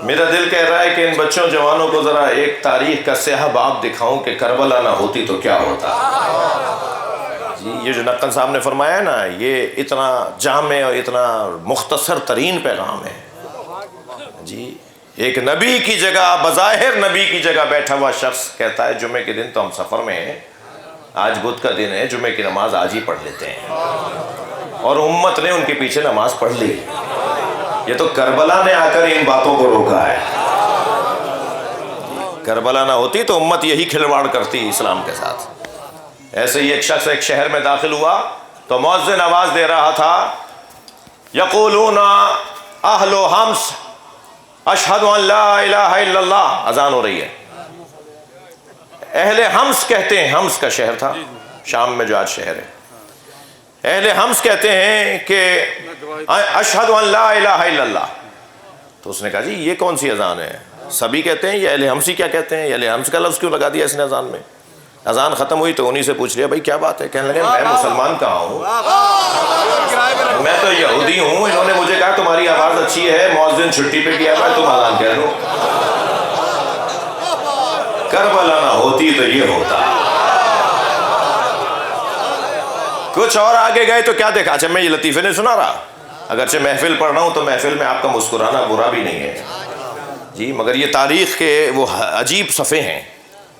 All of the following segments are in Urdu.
میرا دل کہہ رہا ہے کہ ان بچوں جوانوں کو ذرا ایک تاریخ کا سیاہ باب دکھاؤں کہ کربلا نہ ہوتی تو کیا ہوتا۔ جی یہ جو نقل صاحب نے فرمایا ہے نا، یہ اتنا جامع اور اتنا مختصر ترین پیغام ہے۔ جی ایک نبی کی جگہ، بظاہر نبی کی جگہ بیٹھا ہوا شخص کہتا ہے جمعے کے دن تو ہم سفر میں ہیں، آج بدھ کا دن ہے، جمعے کی نماز آج ہی پڑھ لیتے ہیں، اور امت نے ان کے پیچھے نماز پڑھ لی۔ یہ تو کربلا نے آ کر ان باتوں کو روکا ہے۔ کربلا نہ ہوتی تو امت یہی کھلواڑ کرتی اسلام کے ساتھ۔ ایسے ہی ایک شخص ایک شہر میں داخل ہوا تو مؤذن آواز دے رہا تھا، یقولون اہل حمص اشہد ان لا الہ الا اللہ، اذان ہو رہی ہے۔ اہل حمص کہتے ہیں، حمص کا شہر تھا شام میں جو آج شہر ہے، اہل حمص کہتے ہیں کہ اشہد ان لا الہ الا اللہ۔ تو اس نے کہا جی یہ کون سی اذان ہے؟ سبھی کہتے ہیں، یہ اہل حمصی کیا کہتے ہیں؟ یہ اہل حمص کا لفظ کیوں لگا دیا اس نے اذان میں؟ اذان ختم ہوئی تو انہی سے پوچھ لیا بھائی کیا بات ہے؟ کہنے لگے میں مسلمان کہاں ہوں، میں تو یہودی ہوں، انہوں نے مجھے کہا تمہاری آواز اچھی ہے، مؤذن چھٹی پہ گیا ہے، تم اذان کہہ دو۔ کربلا نہ ہوتی تو یہ ہوتا۔ کچھ اور آگے گئے تو کیا دیکھا؟ اچھا میں یہ لطیفے نہیں سنا رہا، اگرچہ محفل پڑھ رہا ہوں تو محفل میں آپ کا مسکرانا برا بھی نہیں ہے جی، مگر یہ تاریخ کے وہ عجیب صفحے ہیں۔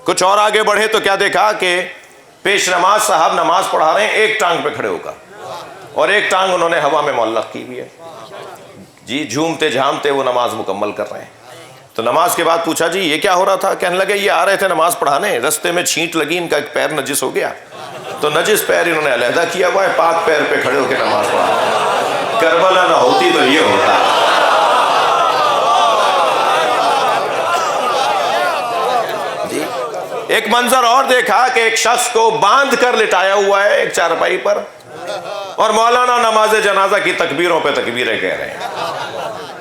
کچھ اور آگے بڑھے تو کیا دیکھا کہ پیش نماز صاحب نماز پڑھا رہے ہیں ایک ٹانگ پہ کھڑے ہو کر، اور ایک ٹانگ انہوں نے ہوا میں معلق کی ہوئی ہے جی، جھومتے جھامتے وہ نماز مکمل کر رہے ہیں۔ تو نماز کے بعد پوچھا جی یہ کیا ہو رہا تھا؟ کہنے لگے یہ آ رہے تھے نماز پڑھانے، رستے میں چھینٹ لگی، ان کا ایک پیر نجس ہو گیا، تو نجس پیر انہوں نے علیحدہ کیا ہوا ہے، پاک پیر پہ کھڑے ہو کے نماز پڑھا۔ کربلا نہ ہوتی تو یہ ہوتا۔ جی ایک منظر اور دیکھا کہ ایک شخص کو باندھ کر لٹایا ہوا ہے ایک چارپائی پر، اور مولانا نماز جنازہ کی تکبیروں پہ تکبیریں کہہ رہے ہیں،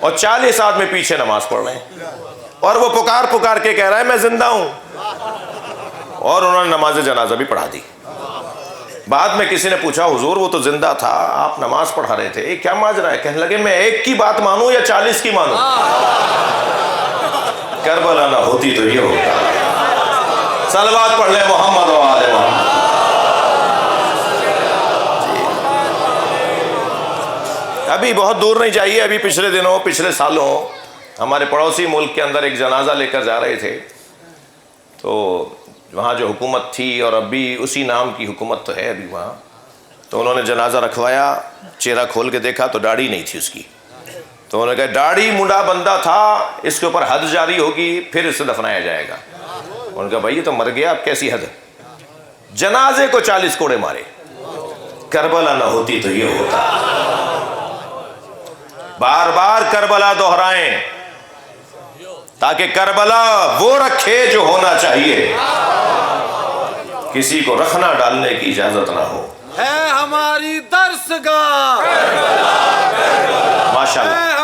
اور 40 آدمی پیچھے نماز پڑھ رہے ہیں، اور وہ پکار پکار کے کہہ رہا ہے میں زندہ ہوں، اور انہوں نے نماز جنازہ بھی پڑھا دی۔ بعد میں کسی نے پوچھا حضور وہ تو زندہ تھا، آپ نماز پڑھا رہے تھے، کیا ماجرا ہے؟ کہنے لگے میں ایک کی بات مانوں یا 40 کی مانوں؟ کربلا نہ ہوتی تو یہ ہوتا۔ صلوات پڑھ لیں محمد و آل محمد۔ ابھی بہت دور نہیں جائیے، ابھی پچھلے دنوں پچھلے سالوں ہمارے پڑوسی ملک کے اندر ایک جنازہ لے کر جا رہے تھے، تو وہاں جو حکومت تھی، اور اب بھی اسی نام کی حکومت تو ہے ابھی وہاں، تو انہوں نے جنازہ رکھوایا، چہرہ کھول کے دیکھا تو داڑھی نہیں تھی اس کی، تو انہوں نے کہا داڑھی منڈا بندہ تھا، اس کے اوپر حد جاری ہوگی پھر اسے دفنایا جائے گا۔ انہوں نے کہا بھائی یہ تو مر گیا، اب کیسی حد؟ جنازے کو 40 کوڑے مارے۔ کربلا نہ ہوتی تو یہ ہوتا۔ بار بار کربلا دہرائیں تاکہ کربلا وہ رکھے جو ہونا چاہیے، کسی کو رکھنا ڈالنے کی اجازت نہ ہو۔ ہے ہماری درسگاہ، ماشاءاللہ۔